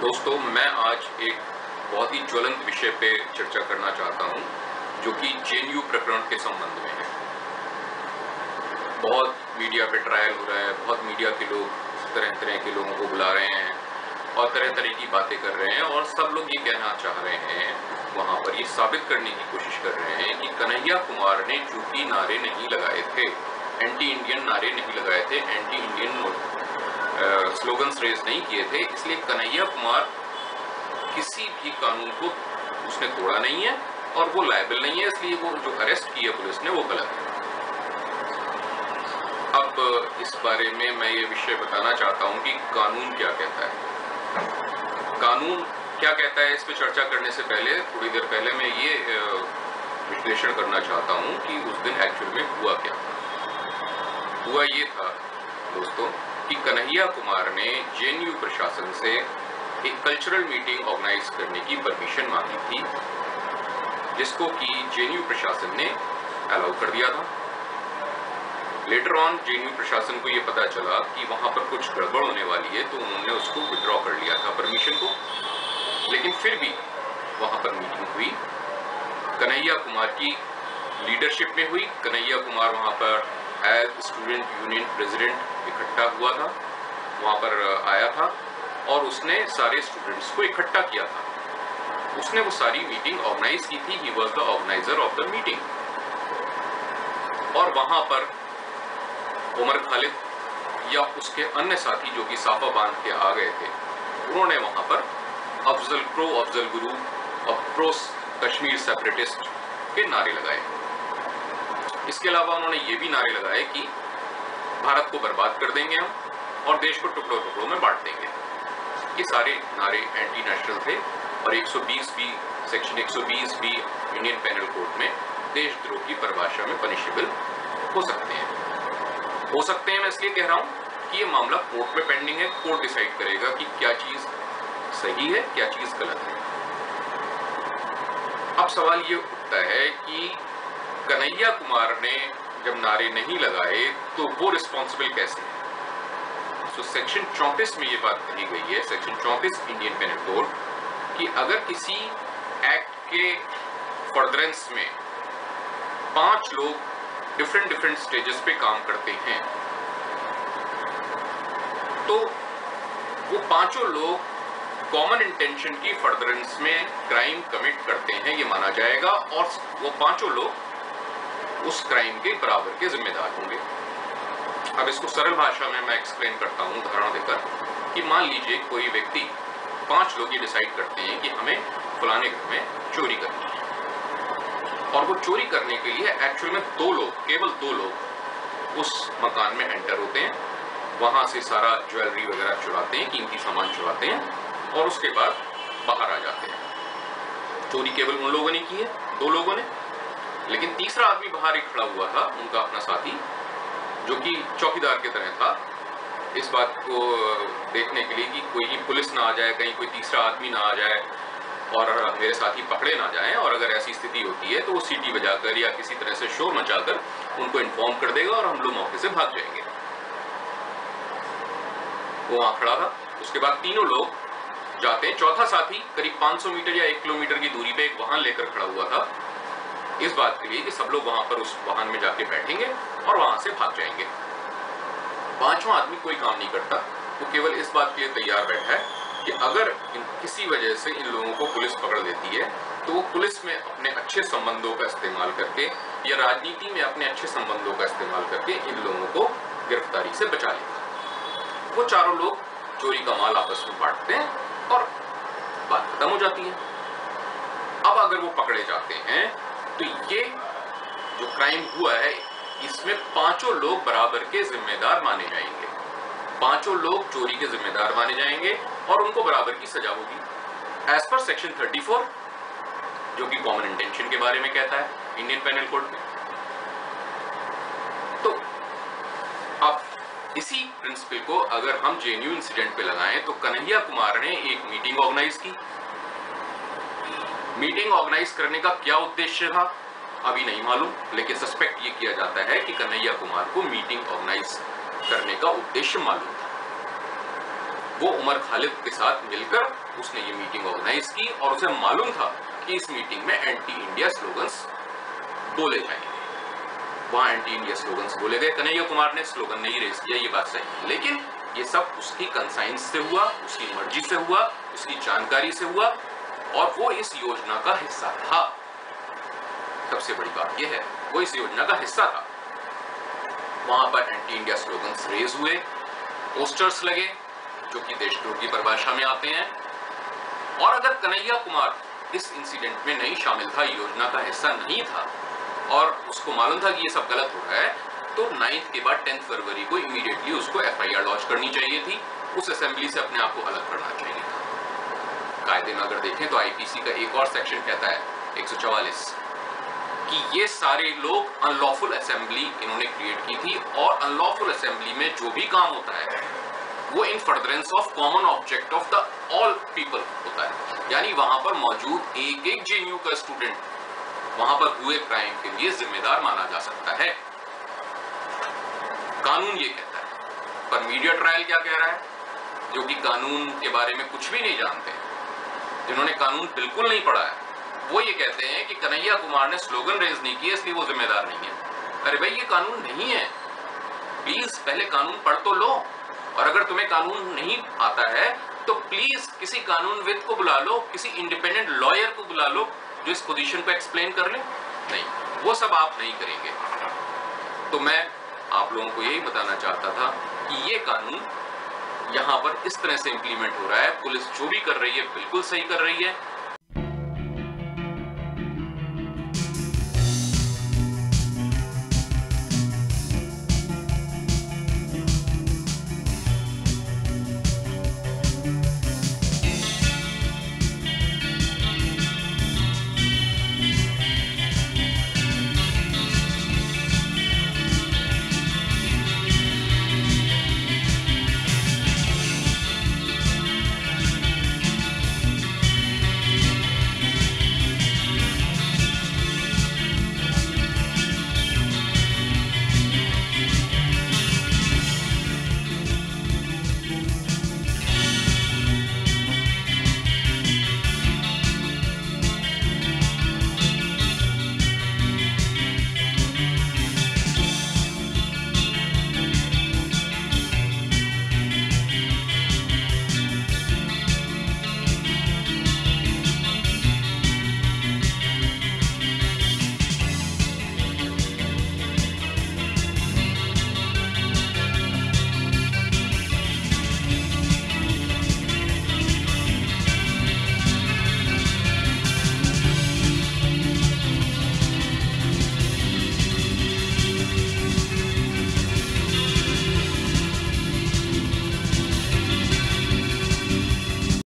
दोस्तों, मैं आज एक बहुत ही ज्वलंत विषय पे चर्चा करना चाहता हूं, जो कि जेएनयू प्रकरण के संबंध में है। बहुत मीडिया पे ट्रायल हो रहा है, बहुत मीडिया के लोग तरह तरह के लोगों को बुला रहे हैं और तरह तरह की बातें कर रहे हैं, और सब लोग ये कहना चाह रहे हैं, वहां पर ये साबित करने की कोशिश कर रहे हैं कि कन्हैया कुमार ने झूठी नारे नहीं लगाए थे, एंटी इंडियन नारे नहीं लगाए थे, एंटी इंडियन स्लोगन्स रेज नहीं किए थे, इसलिए कन्हैया कुमार किसी भी कानून को उसने तोड़ा नहीं है और वो लायबल नहीं है, इसलिए वो जो अरेस्ट किया पुलिस ने वो गलत है। अब इस बारे में मैं ये विषय बताना चाहता हूं कि कानून क्या कहता है। कानून क्या कहता है, इस पे चर्चा करने से पहले थोड़ी देर पहले मैं ये विश्लेषण करना चाहता हूं कि उस दिन एक्चुअल में हुआ क्या था। हुआ ये था दोस्तों कि कन्हैया कुमार ने जेएनयू प्रशासन से एक कल्चरल मीटिंग ऑर्गेनाइज करने की परमिशन मांगी थी, जिसको कि जेएनयू प्रशासन ने अलाउ कर दिया था। लेटर ऑन जेएनयू प्रशासन को ये पता चला कि वहां पर कुछ गड़बड़ होने वाली है, तो उन्होंने उसको विड्रॉ कर लिया था परमिशन को। लेकिन फिर भी वहां पर मीटिंग हुई, कन्हैया कुमार की लीडरशिप में हुई। कन्हैया कुमार वहां पर एज स्टूडेंट यूनियन प्रेसिडेंट इकट्ठा हुआ था, वहां पर आया था और उसने सारे स्टूडेंट्स को इकट्ठा किया था। उसने वो सारी मीटिंग ऑर्गेनाइज की थी, he was the organiser of the meeting. और वहां पर उमर खालिद या उसके अन्य साथी जो कि साफा बांध के आ गए थे, उन्होंने वहां पर अफजल गुरु और प्रो कश्मीर सेपरेटिस्ट के नारे लगाए। इसके अलावा उन्होंने ये भी नारे लगाए कि भारत को बर्बाद कर देंगे हम और देश को टुकड़ों टुकड़ों में बांट देंगे। ये सारे नारे एंटी नेशनल थे और 120 B section 120 B Indian penal code में देशद्रोह की परिभाषा में पनिशेबल हो सकते हैं। मैं इसलिए कह रहा हूं कि ये मामला कोर्ट में पेंडिंग है। कोर्ट डिसाइड करेगा कि क्या चीज सही है, क्या चीज गलत है। अब सवाल ये उठता है कि कन्हैया कुमार ने जब नारे नहीं लगाए तो वो रिस्पॉन्सिबल कैसे है। तो सेक्शन 34 में ये बात कही गई है, सेक्शन 34 इंडियन पेनल कोड, कि अगर किसी एक्ट के फर्दरेंस में 5 लोग डिफरेंट स्टेजेस पे काम करते हैं, तो वो पांचों लोग कॉमन इंटेंशन की फर्दरेंस में क्राइम कमिट करते हैं, ये माना जाएगा, और वो पांचों लोग उस क्राइम के बराबर के जिम्मेदार होंगे। अब इसको सरल भाषा में मैं एक्सप्लेन करता हूं उदाहरण देकर, कि मान लीजिए कोई व्यक्ति, 5 लोग ये डिसाइड करते हैं कि हमें फलाने घर में चोरी करनी है, और वो चोरी करने के लिए एक्चुअल में केवल दो लोग उस मकान में एंटर होते हैं, वहां से सारा ज्वेलरी वगैरह चुराते हैं, कीमती सामान चुराते हैं, और उसके बाद बाहर आ जाते हैं। चोरी केवल उन लोगों ने की है, 2 लोगों ने। लेकिन तीसरा आदमी बाहर ही खड़ा हुआ था, उनका अपना साथी, जो कि चौकीदार की तरह था, इस बात को देखने के लिए कि कोई पुलिस ना आ जाए, कहीं कोई तीसरा आदमी ना आ जाए और मेरे साथी पकड़े ना जाएं, और अगर ऐसी स्थिति होती है तो वो सीटी बजाकर या किसी तरह से शोर मचाकर उनको इन्फॉर्म कर देगा और हम लोग मौके से भाग जाएंगे। वो वहां खड़ा था। उसके बाद तीनों लोग जाते हैं, चौथा साथी करीब 500 मीटर या 1 किलोमीटर की दूरी पे एक वाहन लेकर खड़ा हुआ था, इस बात के लिए कि सब लोग वहां पर उस वाहन में जाके बैठेंगे और वहां से भाग जाएंगे। 5वां आदमी कोई काम नहीं करता, वो केवल इस बात के लिए तैयार बैठा है कि अगर किसी वजह से इन लोगों को पुलिस पकड़ लेती है तो वो पुलिस में अपने अच्छे संबंधों का इस्तेमाल करके या राजनीति में अपने अच्छे संबंधों का इस्तेमाल करके इन लोगों को गिरफ्तारी से बचा लेगा। वो चारों लोग चोरी का माल आपस में बांटते हैं और बात खत्म हो जाती है। अब अगर वो पकड़े जाते हैं तो ये जो क्राइम हुआ है, इसमें 5 लोग बराबर के जिम्मेदार माने जाएंगे। 5 लोग चोरी के जिम्मेदार माने जाएंगे और उनको बराबर की सजा होगी एज पर सेक्शन 34, जो कि कॉमन इंटेंशन के बारे में कहता है इंडियन पेनल कोड में। तो अब इसी प्रिंसिपल को अगर हम जेएनयू इंसिडेंट पे लगाएं तो कन्हैया कुमार ने एक मीटिंग ऑर्गेनाइज की। मीटिंग ऑर्गेनाइज करने का क्या उद्देश्य था अभी नहीं मालूम, लेकिन सस्पेक्ट ये किया जाता है कि कन्हैया कुमार को मीटिंग ऑर्गेनाइज करने का उद्देश्य मालूम था। वो उमर खालिद के साथ मिलकर उसने ये मीटिंग ऑर्गेनाइज की और उसे मालूम था कि इस मीटिंग में एंटी इंडिया स्लोगन्स बोले जाएंगे। वहां एंटी इंडिया स्लोगन्स बोले गए। कन्हैया कुमार ने स्लोगन नहीं रेज किया, ये बात सही है, लेकिन ये सब उसकी कंसाइंस से हुआ, उसकी मर्जी से हुआ, उसकी जानकारी से हुआ और वो इस योजना का हिस्सा था। सबसे बड़ी बात यह है, वो इस योजना का हिस्सा था। वहां पर एंटी इंडिया स्लोगन्स रेज हुए, पोस्टर्स लगे जो कि देशद्रोह की परिभाषा में आते हैं। और अगर कन्हैया कुमार इस इंसिडेंट में नहीं शामिल था, योजना का हिस्सा नहीं था और उसको मालूम था कि ये सब गलत हो रहा है, तो 9th के बाद 10 फरवरी को इमीडिएटली उसको FIR लॉन्च करनी चाहिए थी, उस असेंबली से अपने आप को अलग करना चाहिए था। कायदे में अगर देखें तो IPC का एक और सेक्शन कहता है 144 कि ये सारे लोग अनलॉफुल असेंबली इन्होंने क्रिएट की थी और अनलॉफुल असेंबली में जो भी काम होता है वो इन furtherance of common object of the all people होता है। यानी वहां पर मौजूद एक JNU का स्टूडेंट वहां पर हुए क्राइम के लिए जिम्मेदार माना जा सकता है, कानून ये कहता है। पर मीडिया ट्रायल क्या कह रहा है, जो कि कानून के बारे में कुछ भी नहीं जानते, जिन्होंने कानून बिल्कुल नहीं पढ़ा है, वो ये कहते हैं कि कन्हैया कुमार ने स्लोगन रेज नहीं किया इसलिए वो जिम्मेदार नहीं है। अरे भाई, ये कानून नहीं है, प्लीज पहले कानून पढ़ तो लो। और अगर तुम्हें कानून नहीं आता है तो प्लीज किसी कानूनविद को बुला लो, किसी इंडिपेंडेंट लॉयर को बुला लो जो इस पोजीशन को एक्सप्लेन कर ले। नहीं, वो सब आप नहीं करेंगे। तो मैं आप लोगों को यही बताना चाहता था कि ये कानून यहाँ पर इस तरह से इंप्लीमेंट हो रहा है। पुलिस जो भी कर रही है बिल्कुल सही कर रही है।